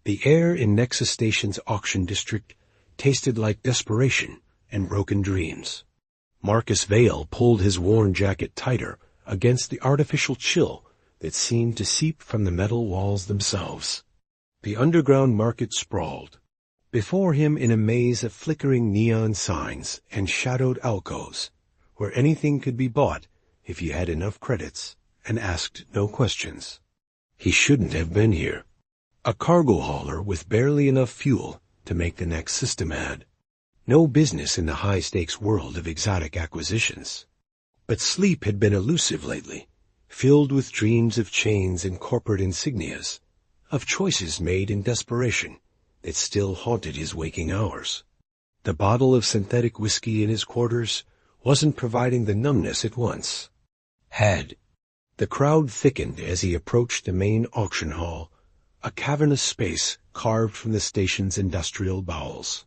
The air in Nexus Station's auction district tasted like desperation and broken dreams. Marcus Vale pulled his worn jacket tighter against the artificial chill that seemed to seep from the metal walls themselves. The underground market sprawled. Before him in a maze of flickering neon signs and shadowed alcoves, where anything could be bought if you had enough credits and asked no questions. He shouldn't have been here. A cargo hauler with barely enough fuel to make the next system ad. No business in the high-stakes world of exotic acquisitions. But sleep had been elusive lately, filled with dreams of chains and corporate insignias, of choices made in desperation that still haunted his waking hours. The bottle of synthetic whiskey in his quarters wasn't providing the numbness it once had. The crowd thickened as he approached the main auction hall, a cavernous space carved from the station's industrial bowels.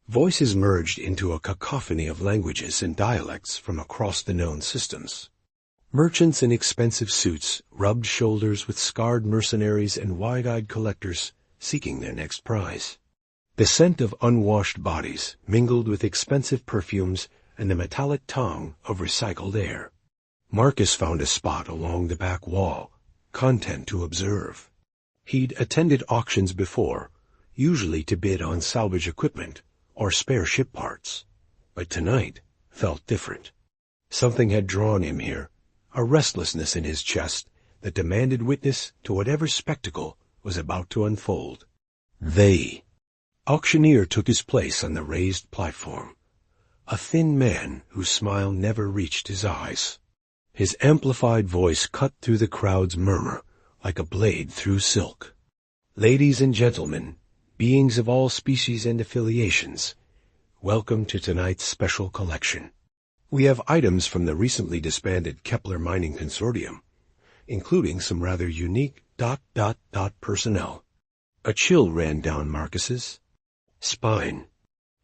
Voices merged into a cacophony of languages and dialects from across the known systems. Merchants in expensive suits rubbed shoulders with scarred mercenaries and wide-eyed collectors seeking their next prize. The scent of unwashed bodies mingled with expensive perfumes and the metallic tang of recycled air. Marcus found a spot along the back wall, content to observe. He'd attended auctions before, usually to bid on salvage equipment or spare ship parts, but tonight felt different. Something had drawn him here, a restlessness in his chest that demanded witness to whatever spectacle was about to unfold. The auctioneer took his place on the raised platform, a thin man whose smile never reached his eyes. His amplified voice cut through the crowd's murmur like a blade through silk. Ladies and gentlemen, beings of all species and affiliations, welcome to tonight's special collection. We have items from the recently disbanded Kepler Mining Consortium, including some rather unique ... personnel. A chill ran down Marcus's spine.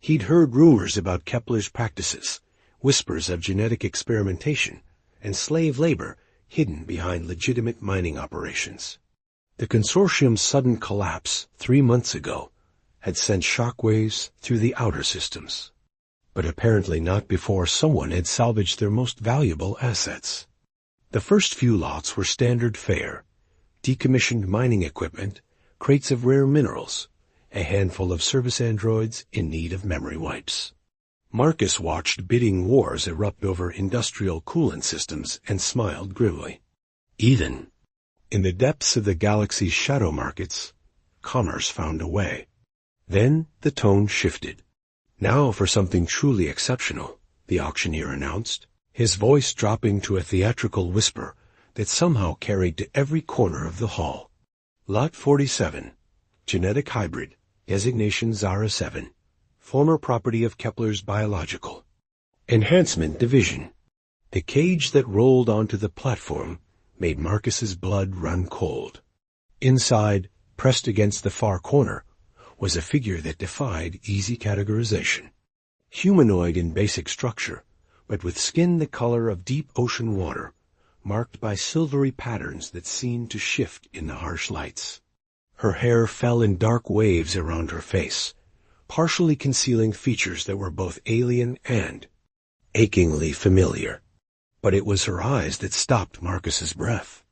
He'd heard rumors about Kepler's practices, whispers of genetic experimentation, and slave labor hidden behind legitimate mining operations. The consortium's sudden collapse 3 months ago had sent shockwaves through the outer systems, but apparently not before someone had salvaged their most valuable assets. The first few lots were standard fare, decommissioned mining equipment, crates of rare minerals, a handful of service androids in need of memory wipes. Marcus watched bidding wars erupt over industrial coolant systems and smiled grimly. Even in the depths of the galaxy's shadow markets, commerce found a way. Then the tone shifted. Now for something truly exceptional, the auctioneer announced, his voice dropping to a theatrical whisper that somehow carried to every corner of the hall. Lot 47, genetic hybrid, designation Zara 7, former property of Kepler's biological enhancement division. The cage that rolled onto the platform made Marcus's blood run cold. Inside, pressed against the far corner, was a figure that defied easy categorization. Humanoid in basic structure, but with skin the color of deep ocean water, marked by silvery patterns that seemed to shift in the harsh lights. Her hair fell in dark waves around her face, partially concealing features that were both alien and achingly familiar. But it was her eyes that stopped Marcus's breath.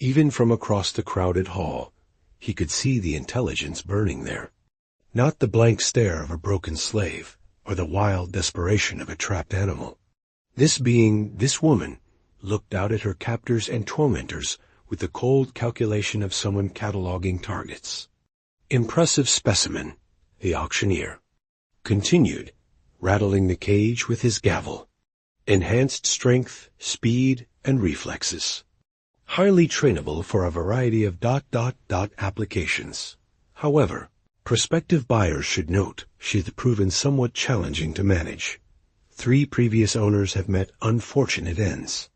Even from across the crowded hall, he could see the intelligence burning there. Not the blank stare of a broken slave, or the wild desperation of a trapped animal. This being, this woman, looked out at her captors and tormentors with the cold calculation of someone cataloging targets. Impressive specimen, the auctioneer continued, rattling the cage with his gavel. Enhanced strength, speed, and reflexes. Highly trainable for a variety of ... applications. However, prospective buyers should note she's proven somewhat challenging to manage. 3 previous owners have met unfortunate ends.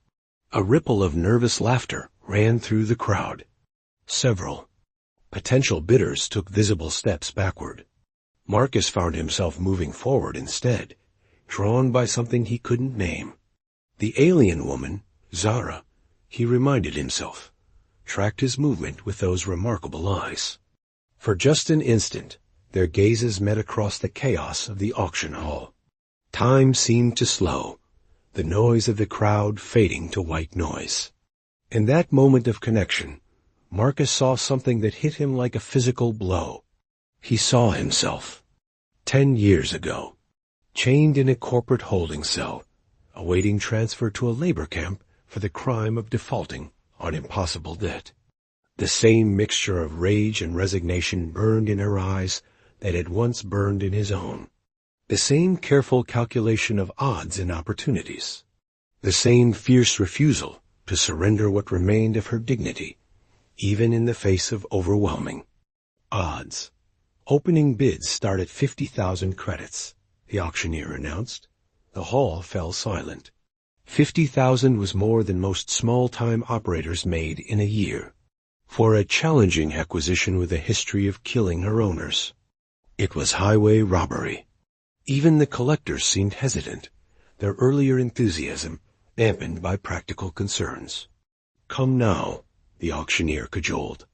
A ripple of nervous laughter ran through the crowd. Several potential bidders took visible steps backward. Marcus found himself moving forward instead, drawn by something he couldn't name. The alien woman, Zara, he reminded himself, tracked his movement with those remarkable eyes. For just an instant, their gazes met across the chaos of the auction hall. Time seemed to slow, the noise of the crowd fading to white noise. In that moment of connection, Marcus saw something that hit him like a physical blow. He saw himself, 10 years ago, chained in a corporate holding cell, awaiting transfer to a labor camp for the crime of defaulting on impossible debt. The same mixture of rage and resignation burned in her eyes that had once burned in his own. The same careful calculation of odds and opportunities. The same fierce refusal to surrender what remained of her dignity, even in the face of overwhelming odds. Opening bids start at 50,000 credits, the auctioneer announced. The hall fell silent. 50,000 was more than most small-time operators made in a year, for a challenging acquisition with a history of killing her owners. It was highway robbery. Even the collectors seemed hesitant, their earlier enthusiasm dampened by practical concerns. Come now, the auctioneer cajoled.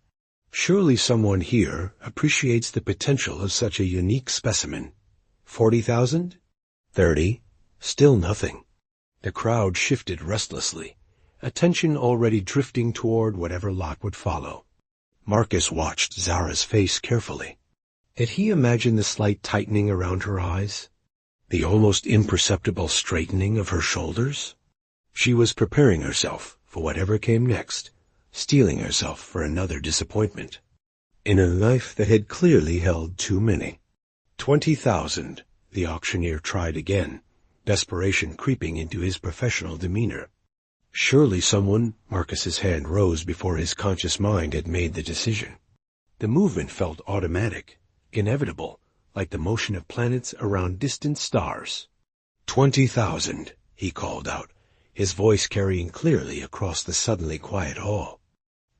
Surely someone here appreciates the potential of such a unique specimen. 40,000? 30? Still nothing. The crowd shifted restlessly, attention already drifting toward whatever lot would follow. Marcus watched Zara's face carefully. Had he imagined the slight tightening around her eyes? The almost imperceptible straightening of her shoulders? She was preparing herself for whatever came next, steeling herself for another disappointment. In a life that had clearly held too many. 20,000, the auctioneer tried again, desperation creeping into his professional demeanor. Surely someone— Marcus's hand rose before his conscious mind had made the decision. The movement felt automatic, inevitable, like the motion of planets around distant stars. 20,000, he called out, his voice carrying clearly across the suddenly quiet hall.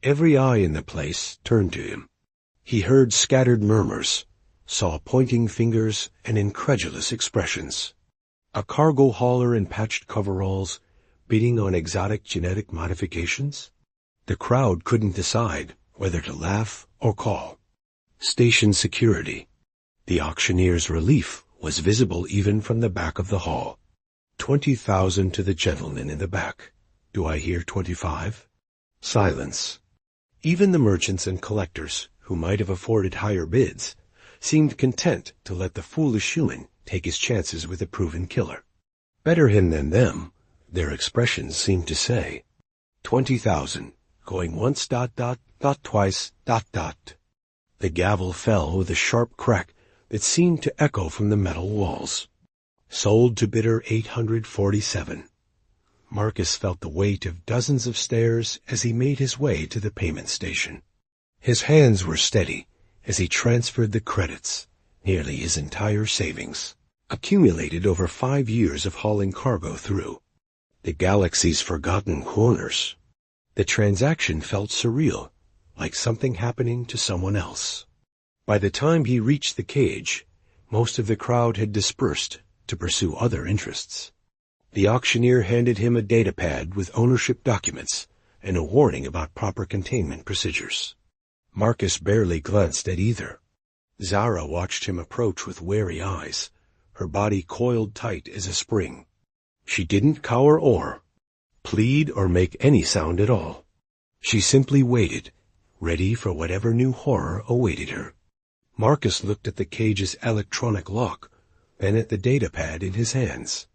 Every eye in the place turned to him. He heard scattered murmurs, saw pointing fingers and incredulous expressions. A cargo hauler in patched coveralls, bidding on exotic genetic modifications? The crowd couldn't decide whether to laugh or call. Station security. The auctioneer's relief was visible even from the back of the hall. 20,000 to the gentleman in the back. Do I hear 25? Silence. Even the merchants and collectors, who might have afforded higher bids, seemed content to let the foolish human take his chances with a proven killer. Better him than them, their expressions seemed to say. 20,000, going once, twice, The gavel fell with a sharp crack that seemed to echo from the metal walls. Sold to bidder 847. Marcus felt the weight of dozens of stairs as he made his way to the payment station. His hands were steady as he transferred the credits, nearly his entire savings, accumulated over 5 years of hauling cargo through the galaxy's forgotten corners. The transaction felt surreal, like something happening to someone else. By the time he reached the cage, most of the crowd had dispersed to pursue other interests. The auctioneer handed him a datapad with ownership documents and a warning about proper containment procedures. Marcus barely glanced at either. Zara watched him approach with wary eyes, her body coiled tight as a spring. She didn't cower or plead or make any sound at all. She simply waited, ready for whatever new horror awaited her. Marcus looked at the cage's electronic lock, then at the datapad in his hands.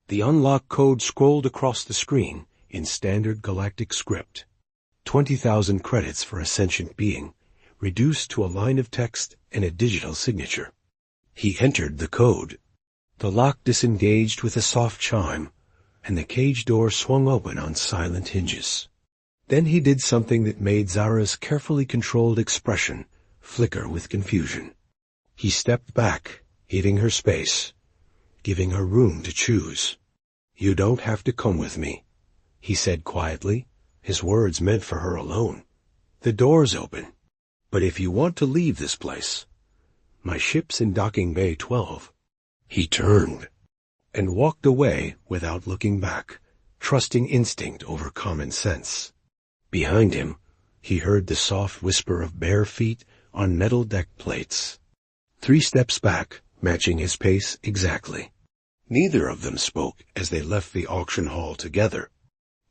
The unlock code scrolled across the screen in standard galactic script. 20,000 credits for a sentient being, reduced to a line of text and a digital signature. He entered the code. The lock disengaged with a soft chime, and the cage door swung open on silent hinges. Then he did something that made Zara's carefully controlled expression flicker with confusion. He stepped back, giving her space, giving her room to choose. "You don't have to come with me," he said quietly, his words meant for her alone. "The door's open. But if you want to leave this place, my ship's in docking bay 12. He turned and walked away without looking back, trusting instinct over common sense. Behind him, he heard the soft whisper of bare feet on metal deck plates. 3 steps back, matching his pace exactly. Neither of them spoke as they left the auction hall together.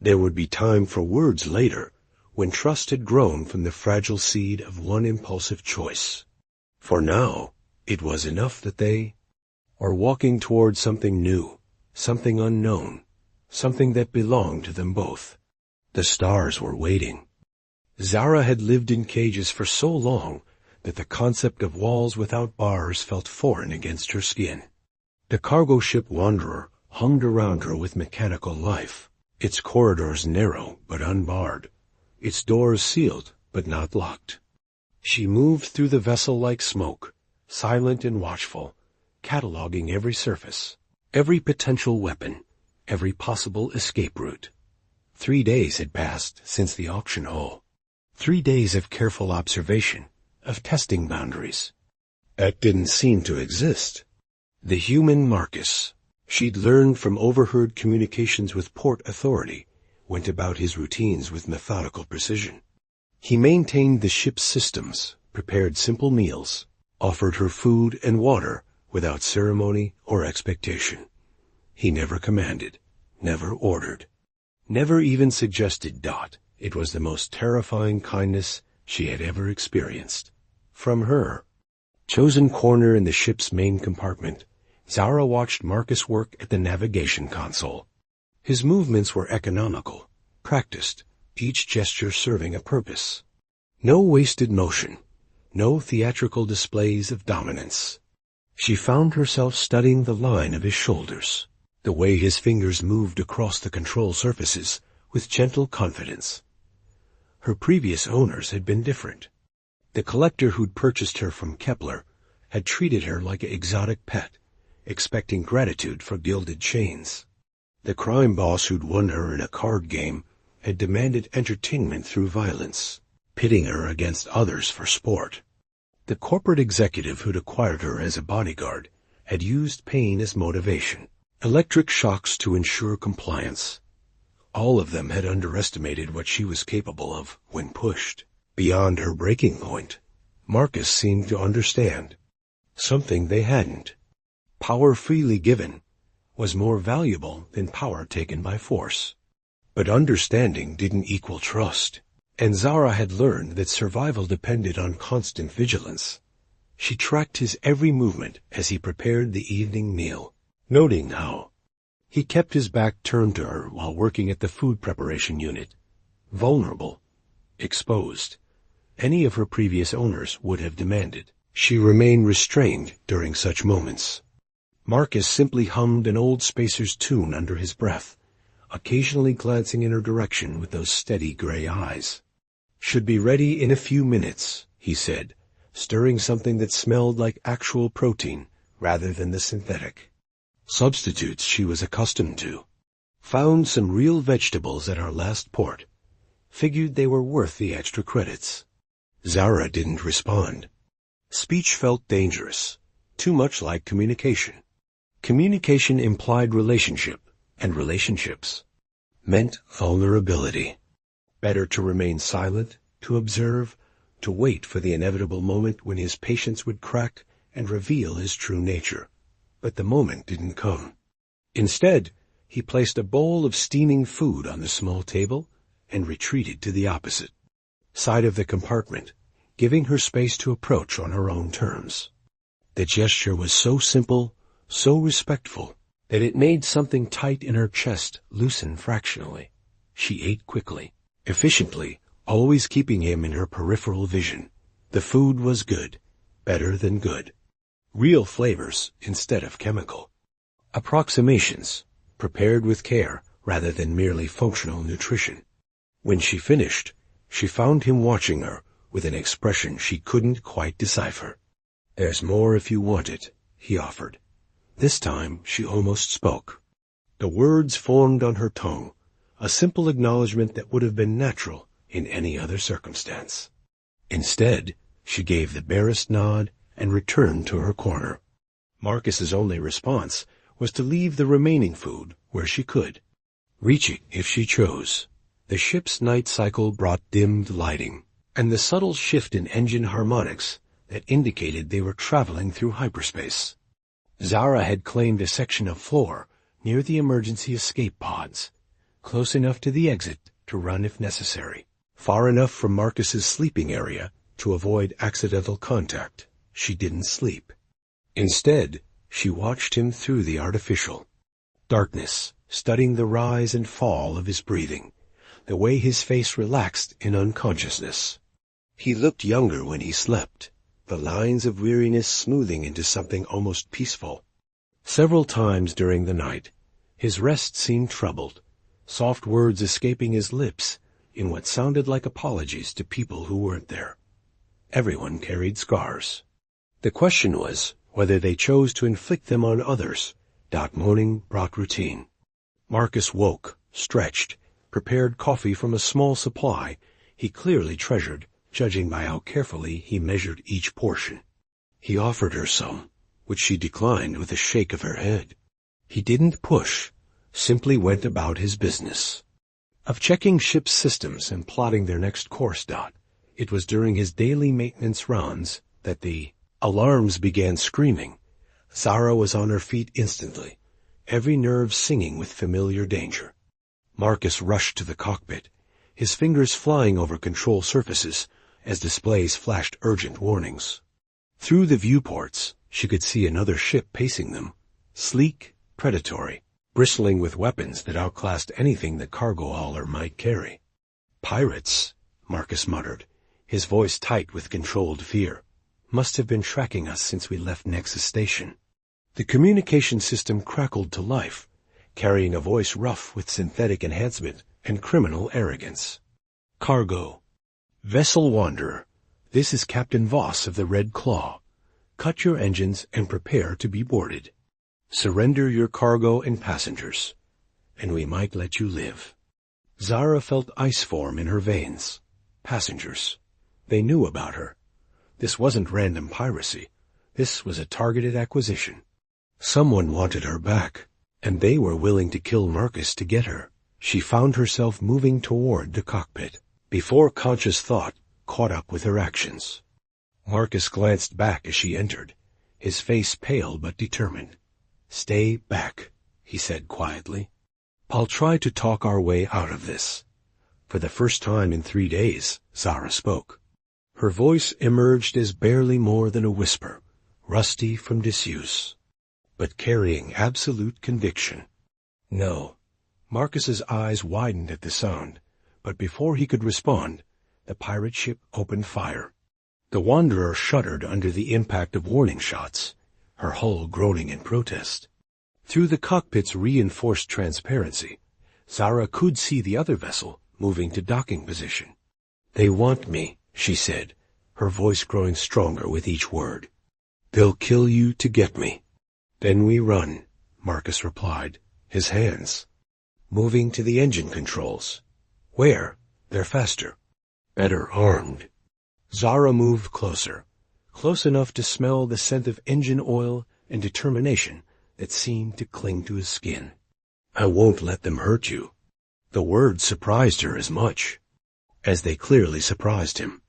There would be time for words later, when trust had grown from the fragile seed of one impulsive choice. For now, it was enough that they were walking toward something new, something unknown, something that belonged to them both. The stars were waiting. Zara had lived in cages for so long that the concept of walls without bars felt foreign against her skin. The cargo ship Wanderer hung around her with mechanical life, its corridors narrow but unbarred, its doors sealed but not locked. She moved through the vessel like smoke, silent and watchful, cataloging every surface, every potential weapon, every possible escape route. 3 days had passed since the auction hall. 3 days of careful observation, of testing boundaries. That didn't seem to exist. The human Marcus, she'd learned from overheard communications with Port Authority, went about his routines with methodical precision. He maintained the ship's systems, prepared simple meals, offered her food and water without ceremony or expectation. He never commanded, never ordered, never even suggested dot. It was the most terrifying kindness she had ever experienced. From her chosen corner in the ship's main compartment, Zara watched Marcus work at the navigation console. His movements were economical, practiced, each gesture serving a purpose. No wasted motion, no theatrical displays of dominance. She found herself studying the line of his shoulders, the way his fingers moved across the control surfaces with gentle confidence. Her previous owners had been different. The collector who'd purchased her from Kepler had treated her like an exotic pet, expecting gratitude for gilded chains. The crime boss who'd won her in a card game had demanded entertainment through violence, pitting her against others for sport. The corporate executive who'd acquired her as a bodyguard had used pain as motivation, electric shocks to ensure compliance. All of them had underestimated what she was capable of when pushed beyond her breaking point. Marcus seemed to understand something they hadn't. Power freely given was more valuable than power taken by force. But understanding didn't equal trust, and Zara had learned that survival depended on constant vigilance. She tracked his every movement as he prepared the evening meal, noting how he kept his back turned to her while working at the food preparation unit. Vulnerable, exposed. Any of her previous owners would have demanded. She remained restrained during such moments. Marcus simply hummed an old Spacer's tune under his breath, occasionally glancing in her direction with those steady gray eyes. "Should be ready in a few minutes," he said, stirring something that smelled like actual protein rather than the synthetic substitutes she was accustomed to. Found some real vegetables at our last port. Figured they were worth the extra credits. Zara didn't respond. Speech felt dangerous, too much like communication. Communication implied relationship, and relationships meant vulnerability. Better to remain silent, to observe, to wait for the inevitable moment when his patience would crack and reveal his true nature. But the moment didn't come. Instead, he placed a bowl of steaming food on the small table and retreated to the opposite side of the compartment, giving her space to approach on her own terms. The gesture was so simple, so respectful, that it made something tight in her chest loosen fractionally. She ate quickly, efficiently, always keeping him in her peripheral vision. The food was good, better than good. Real flavors instead of chemical. Approximations, prepared with care rather than merely functional nutrition. When she finished, she found him watching her with an expression she couldn't quite decipher. "There's more if you want it," he offered. This time she almost spoke. The words formed on her tongue, a simple acknowledgement that would have been natural in any other circumstance. Instead, she gave the barest nod and returned to her corner. Marcus's only response was to leave the remaining food where she could, reaching if she chose. The ship's night cycle brought dimmed lighting, and the subtle shift in engine harmonics that indicated they were traveling through hyperspace. Zara had claimed a section of floor near the emergency escape pods, close enough to the exit to run if necessary, far enough from Marcus's sleeping area to avoid accidental contact. She didn't sleep. Instead, she watched him through the artificial darkness, studying the rise and fall of his breathing, the way his face relaxed in unconsciousness. He looked younger when he slept, the lines of weariness smoothing into something almost peaceful. Several times during the night, his rest seemed troubled, soft words escaping his lips in what sounded like apologies to people who weren't there. Everyone carried scars. The question was whether they chose to inflict them on others. Morning brought routine. Marcus woke, stretched, prepared coffee from a small supply he clearly treasured, judging by how carefully he measured each portion. He offered her some, which she declined with a shake of her head. He didn't push, simply went about his business of checking ship's systems and plotting their next course. It was during his daily maintenance rounds that the alarms began screaming. Zara was on her feet instantly, every nerve singing with familiar danger. Marcus rushed to the cockpit, his fingers flying over control surfaces as displays flashed urgent warnings. Through the viewports, she could see another ship pacing them, sleek, predatory, bristling with weapons that outclassed anything the cargo hauler might carry. Pirates, Marcus muttered, his voice tight with controlled fear, must have been tracking us since we left Nexus Station. The communication system crackled to life, carrying a voice rough with synthetic enhancement and criminal arrogance. Cargo. Vessel Wanderer, this is Captain Voss of the Red Claw. Cut your engines and prepare to be boarded. Surrender your cargo and passengers, and we might let you live. Zara felt ice form in her veins. Passengers. They knew about her. This wasn't random piracy. This was a targeted acquisition. Someone wanted her back, and they were willing to kill Marcus to get her. She found herself moving toward the cockpit, before conscious thought caught up with her actions. Marcus glanced back as she entered, his face pale but determined. "Stay back," he said quietly. "I'll try to talk our way out of this." For the first time in 3 days, Zara spoke. Her voice emerged as barely more than a whisper, rusty from disuse, but carrying absolute conviction. "No." Marcus's eyes widened at the sound, but before he could respond, the pirate ship opened fire. The Wanderer shuddered under the impact of warning shots, her hull groaning in protest. Through the cockpit's reinforced transparency, Zara could see the other vessel moving to docking position. "They want me," she said, her voice growing stronger with each word. "They'll kill you to get me." "Then we run," Marcus replied, his hands moving to the engine controls. "Where? They're faster. Better armed." Zara moved closer, close enough to smell the scent of engine oil and determination that seemed to cling to his skin. "I won't let them hurt you." The words surprised her as much as they clearly surprised him.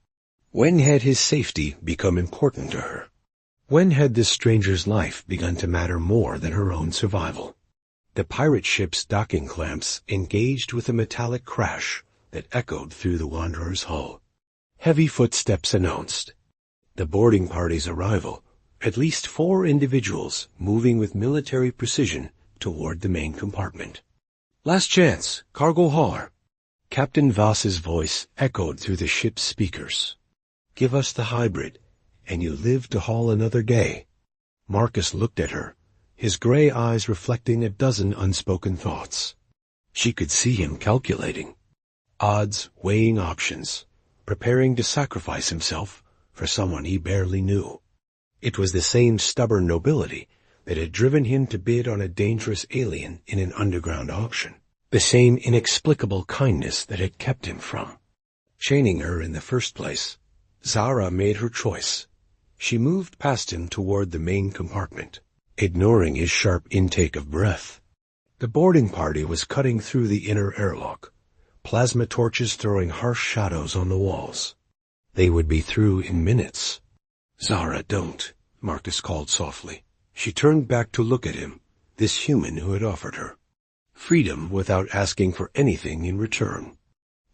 When had his safety become important to her? When had this stranger's life begun to matter more than her own survival? The pirate ship's docking clamps engaged with a metallic crash that echoed through the Wanderer's hull. Heavy footsteps announced the boarding party's arrival, at least 4 individuals moving with military precision toward the main compartment. "Last chance, cargo hauler." Captain Voss's voice echoed through the ship's speakers. "Give us the hybrid, and you live to haul another day." Marcus looked at her, his gray eyes reflecting a dozen unspoken thoughts. She could see him calculating odds, weighing options, preparing to sacrifice himself for someone he barely knew. It was the same stubborn nobility that had driven him to bid on a dangerous alien in an underground auction, the same inexplicable kindness that had kept him from chaining her in the first place. Zara made her choice. She moved past him toward the main compartment, ignoring his sharp intake of breath. The boarding party was cutting through the inner airlock, plasma torches throwing harsh shadows on the walls. They would be through in minutes. "Zara, don't," Marcus called softly. She turned back to look at him, this human who had offered her freedom without asking for anything in return.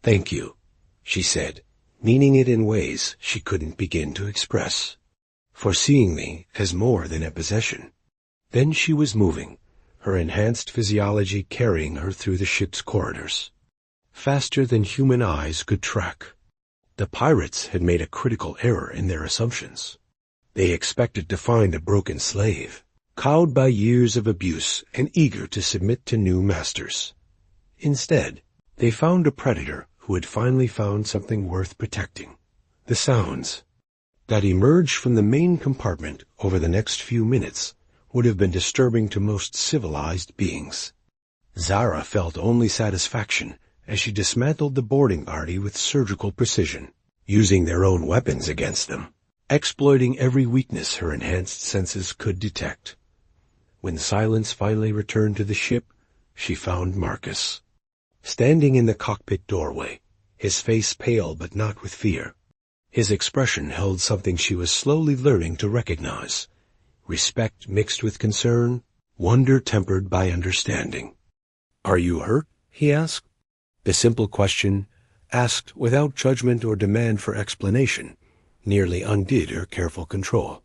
"Thank you," she said, meaning it in ways she couldn't begin to express, "for seeing me as more than a possession." Then she was moving, her enhanced physiology carrying her through the ship's corridors, faster than human eyes could track. The pirates had made a critical error in their assumptions. They expected to find a broken slave, cowed by years of abuse and eager to submit to new masters. Instead, they found a predator who had finally found something worth protecting. The sounds that emerged from the main compartment over the next few minutes would have been disturbing to most civilized beings. Zara felt only satisfaction as she dismantled the boarding party with surgical precision, using their own weapons against them, exploiting every weakness her enhanced senses could detect. When silence finally returned to the ship, she found Marcus standing in the cockpit doorway, his face pale but not with fear. His expression held something she was slowly learning to recognize: respect mixed with concern, wonder tempered by understanding. "Are you hurt?" he asked. The simple question, asked without judgment or demand for explanation, nearly undid her careful control.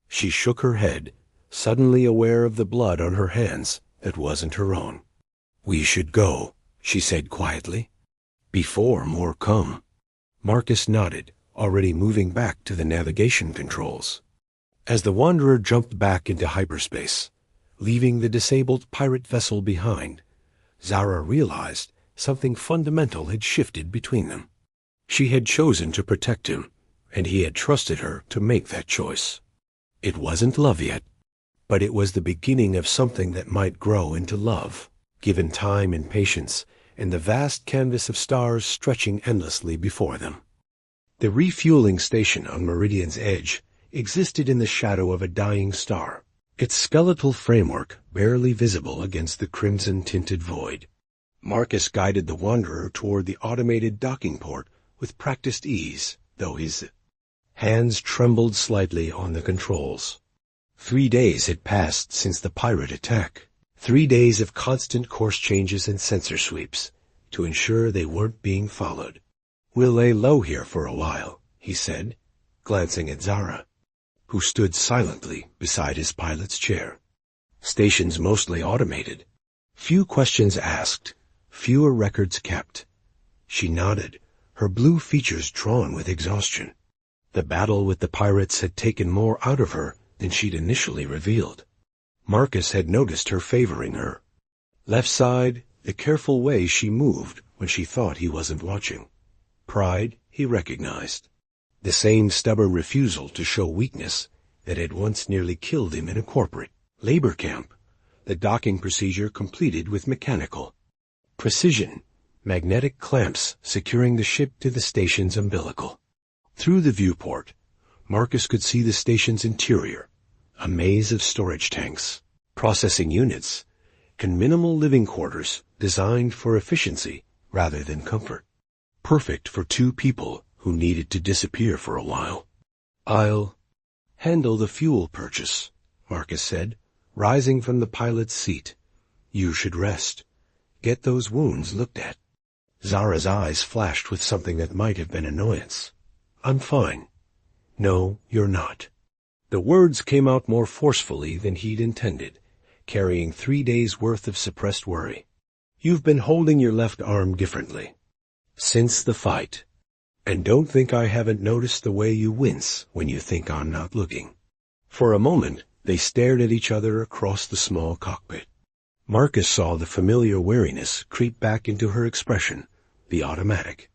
She shook her head, suddenly aware of the blood on her hands that wasn't her own. "We should go," she said quietly, "before more come." Marcus nodded, already moving back to the navigation controls. As the Wanderer jumped back into hyperspace, leaving the disabled pirate vessel behind, Zara realized something fundamental had shifted between them. She had chosen to protect him, and he had trusted her to make that choice. It wasn't love yet, but it was the beginning of something that might grow into love, given time and patience and the vast canvas of stars stretching endlessly before them. The refueling station on Meridian's edge existed in the shadow of a dying star, its skeletal framework barely visible against the crimson-tinted void. Marcus guided the Wanderer toward the automated docking port with practiced ease, though his hands trembled slightly on the controls. 3 days had passed since the pirate attack. 3 days of constant course changes and sensor sweeps to ensure they weren't being followed. "We'll lay low here for a while," he said, glancing at Zara, who stood silently beside his pilot's chair. "Station's mostly automated. Few questions asked, fewer records kept." She nodded, her blue features drawn with exhaustion. The battle with the pirates had taken more out of her than she'd initially revealed. Marcus had noticed her favoring her left side, the careful way she moved when she thought he wasn't watching. Pride he recognized, the same stubborn refusal to show weakness that had once nearly killed him in a corporate labor camp, the docking procedure completed with mechanical precision, magnetic clamps securing the ship to the station's umbilical. Through the viewport, Marcus could see the station's interior, a maze of storage tanks, processing units, and minimal living quarters designed for efficiency rather than comfort. Perfect for 2 people who needed to disappear for a while. "I'll handle the fuel purchase," Marcus said, rising from the pilot's seat. "You should rest. Get those wounds looked at." Zara's eyes flashed with something that might have been annoyance. "I'm fine." "No, you're not." The words came out more forcefully than he'd intended, carrying 3 days' worth of suppressed worry. "You've been holding your left arm differently since the fight. And don't think I haven't noticed the way you wince when you think I'm not looking." For a moment, they stared at each other across the small cockpit. Marcus saw the familiar wariness creep back into her expression, the automatic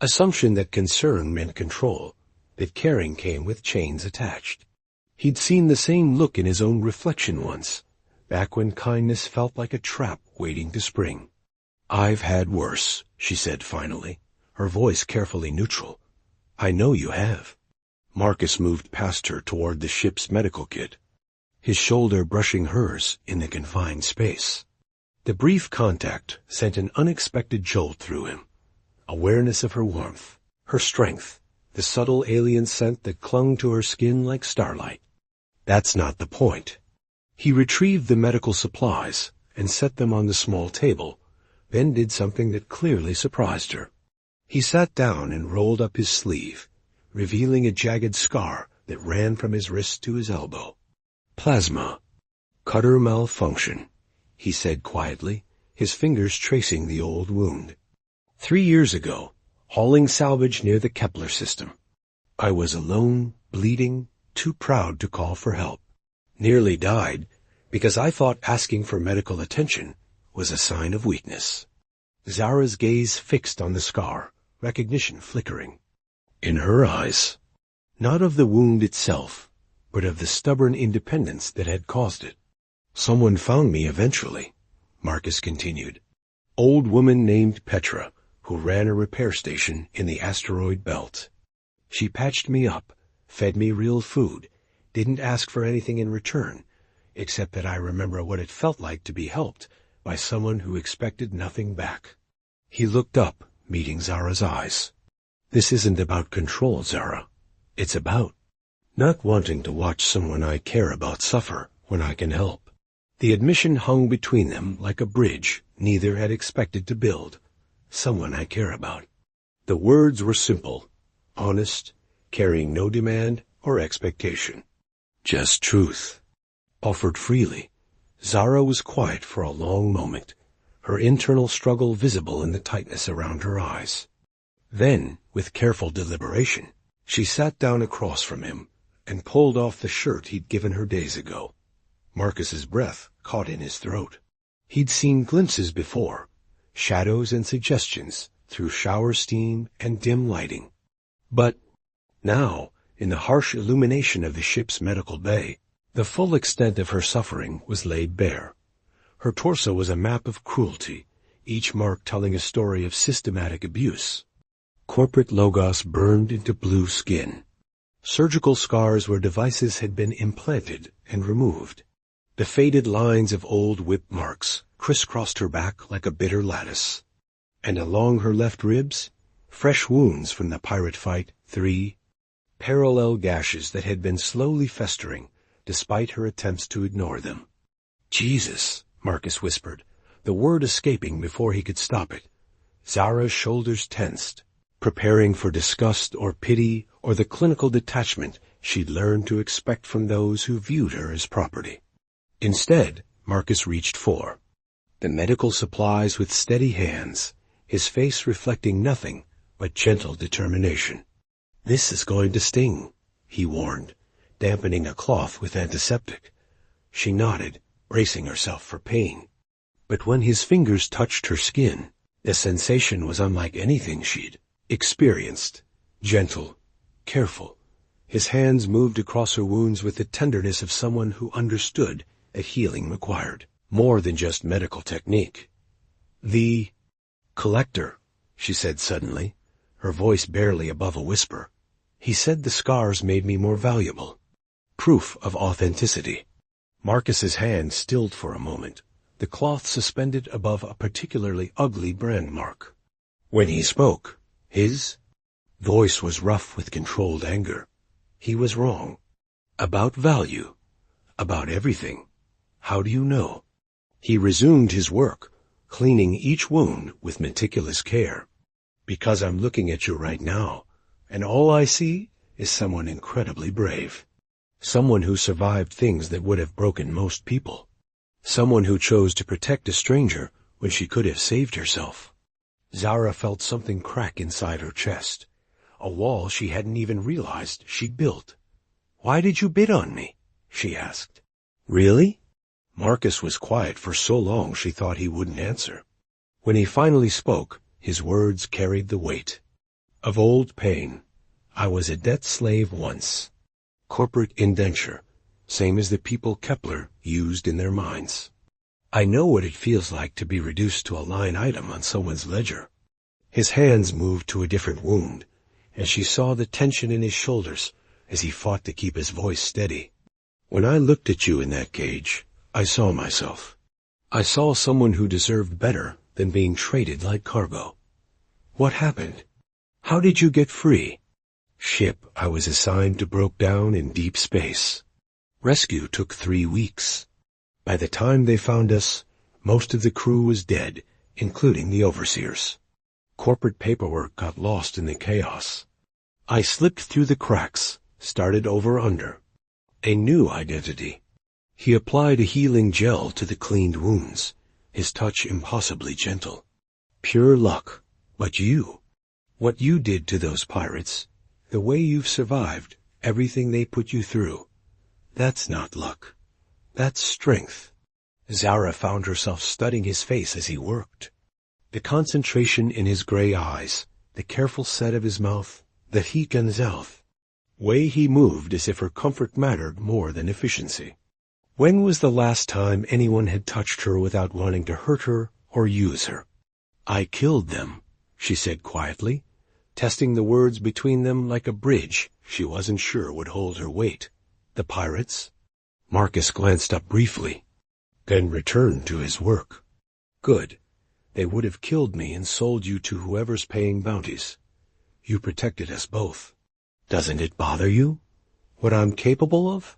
assumption that concern meant control, that caring came with chains attached. He'd seen the same look in his own reflection once, back when kindness felt like a trap waiting to spring. "I've had worse," she said finally, her voice carefully neutral. "I know you have." Marcus moved past her toward the ship's medical kit, his shoulder brushing hers in the confined space. The brief contact sent an unexpected jolt through him, awareness of her warmth, her strength, the subtle alien scent that clung to her skin like starlight. That's not the point. He retrieved the medical supplies and set them on the small table, then did something that clearly surprised her. He sat down and rolled up his sleeve, revealing a jagged scar that ran from his wrist to his elbow. Plasma. Cutter malfunction, he said quietly, his fingers tracing the old wound. 3 years ago, hauling salvage near the Kepler system. I was alone, bleeding, too proud to call for help. Nearly died because I thought asking for medical attention was a sign of weakness. Zara's gaze fixed on the scar, recognition flickering. In her eyes, not of the wound itself, but of the stubborn independence that had caused it. Someone found me eventually, Marcus continued. Old woman named Petra, who ran a repair station in the asteroid belt. She patched me up, fed me real food, didn't ask for anything in return, except that I remember what it felt like to be helped by someone who expected nothing back. He looked up, meeting Zara's eyes. This isn't about control, Zara. It's about not wanting to watch someone I care about suffer when I can help. The admission hung between them like a bridge neither had expected to build. Someone I care about. The words were simple, honest, carrying no demand or expectation. Just truth. Offered freely. Zara was quiet for a long moment, her internal struggle visible in the tightness around her eyes. Then, with careful deliberation, she sat down across from him and pulled off the shirt he'd given her days ago. Marcus's breath caught in his throat. He'd seen glimpses before, shadows and suggestions through shower steam and dim lighting. But now, in the harsh illumination of the ship's medical bay, the full extent of her suffering was laid bare. Her torso was a map of cruelty, each mark telling a story of systematic abuse. Corporate logos burned into blue skin. Surgical scars where devices had been implanted and removed. The faded lines of old whip marks crisscrossed her back like a bitter lattice. And along her left ribs, fresh wounds from the pirate fight, 3 parallel gashes that had been slowly festering, despite her attempts to ignore them. Jesus, Marcus whispered, the word escaping before he could stop it. Zara's shoulders tensed, preparing for disgust or pity or the clinical detachment she'd learned to expect from those who viewed her as property. Instead, Marcus reached for the medical supplies with steady hands, his face reflecting nothing but gentle determination. This is going to sting, he warned, dampening a cloth with antiseptic. She nodded, bracing herself for pain. But when his fingers touched her skin, the sensation was unlike anything she'd experienced. Gentle, careful. His hands moved across her wounds with the tenderness of someone who understood that healing required more than just medical technique. The collector, she said suddenly, her voice barely above a whisper. He said the scars made me more valuable. Proof of authenticity. Marcus's hand stilled for a moment, the cloth suspended above a particularly ugly brand mark. When he spoke, his voice was rough with controlled anger. He was wrong. About value. About everything. How do you know? He resumed his work, cleaning each wound with meticulous care. Because I'm looking at you right now, and all I see is someone incredibly brave. Someone who survived things that would have broken most people. Someone who chose to protect a stranger when she could have saved herself. Zara felt something crack inside her chest, a wall she hadn't even realized she'd built. Why did you bid on me? She asked. Really? Marcus was quiet for so long she thought he wouldn't answer. When he finally spoke, his words carried the weight. Of old pain. I was a debt slave once. Corporate indenture, same as the people Kepler used in their minds. I know what it feels like to be reduced to a line item on someone's ledger. His hands moved to a different wound, and she saw the tension in his shoulders as he fought to keep his voice steady. When I looked at you in that cage, I saw myself. I saw someone who deserved better than being traded like cargo. What happened? How did you get free? Ship I was assigned to broke down in deep space. Rescue took 3 weeks. By the time they found us, most of the crew was dead, including the overseers. Corporate paperwork got lost in the chaos. I slipped through the cracks, started over under. A new identity. He applied a healing gel to the cleaned wounds, his touch impossibly gentle. Pure luck. But you, what you did to those pirates, the way you've survived, everything they put you through, that's not luck. That's strength. Zara found herself studying his face as he worked. The concentration in his gray eyes, the careful set of his mouth, the heat in his mouth. Way he moved as if her comfort mattered more than efficiency. When was the last time anyone had touched her without wanting to hurt her or use her? I killed them, she said quietly, testing the words between them like a bridge she wasn't sure would hold her weight. The pirates? Marcus glanced up briefly, then returned to his work. Good. They would have killed me and sold you to whoever's paying bounties. You protected us both. Doesn't it bother you? What I'm capable of?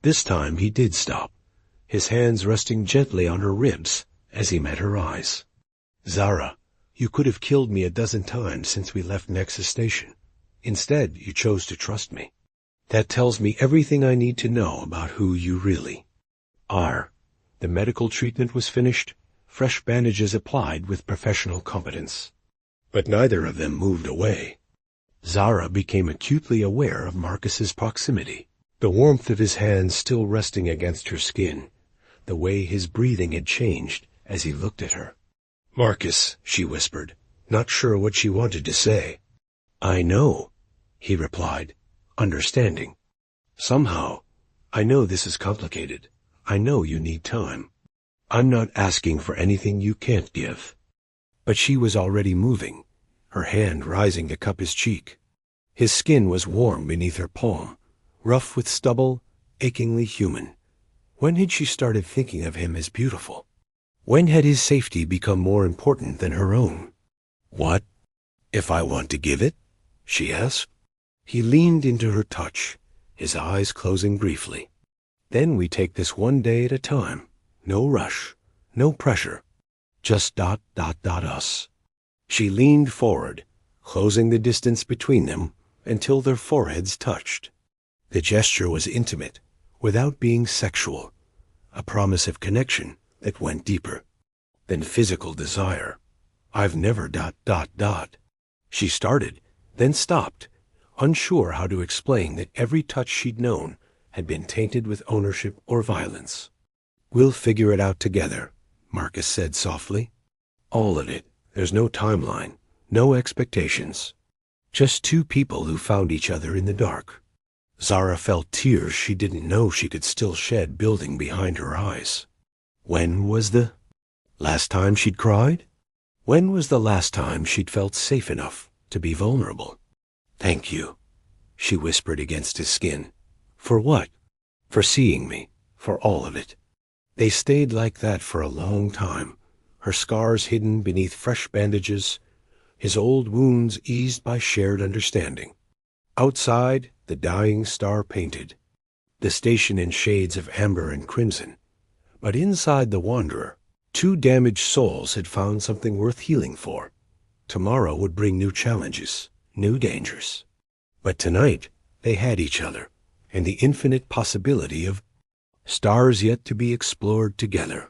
This time he did stop, his hands resting gently on her ribs as he met her eyes. Zara, you could have killed me a dozen times since we left Nexus Station. Instead, you chose to trust me. That tells me everything I need to know about who you really are. The medical treatment was finished, fresh bandages applied with professional competence. But neither of them moved away. Zara became acutely aware of Marcus's proximity, the warmth of his hands still resting against her skin, the way his breathing had changed as he looked at her. Marcus, she whispered, not sure what she wanted to say. I know, he replied, understanding. Somehow, I know this is complicated. I know you need time. I'm not asking for anything you can't give. But she was already moving, her hand rising to cup his cheek. His skin was warm beneath her palm, rough with stubble, achingly human. When had she started thinking of him as beautiful? When had his safety become more important than her own? What, if I want to give it? She asked. He leaned into her touch, his eyes closing briefly. Then we take this one day at a time. No rush, no pressure. Just ... us. She leaned forward, closing the distance between them until their foreheads touched. The gesture was intimate, without being sexual, a promise of connection that went deeper than physical desire. I've never ... She started, then stopped, unsure how to explain that every touch she'd known had been tainted with ownership or violence. We'll figure it out together, Marcus said softly. All of it. There's no timeline, no expectations. Just two people who found each other in the dark. Zara felt tears she didn't know she could still shed building behind her eyes. When was the last time she'd cried? When was the last time she'd felt safe enough to be vulnerable? Thank you, she whispered against his skin. For what? For seeing me, for all of it. They stayed like that for a long time, her scars hidden beneath fresh bandages, his old wounds eased by shared understanding. Outside, the dying star painted, the station in shades of amber and crimson. But inside the Wanderer, two damaged souls had found something worth healing for. Tomorrow would bring new challenges, new dangers. But tonight, they had each other, and the infinite possibility of stars yet to be explored together.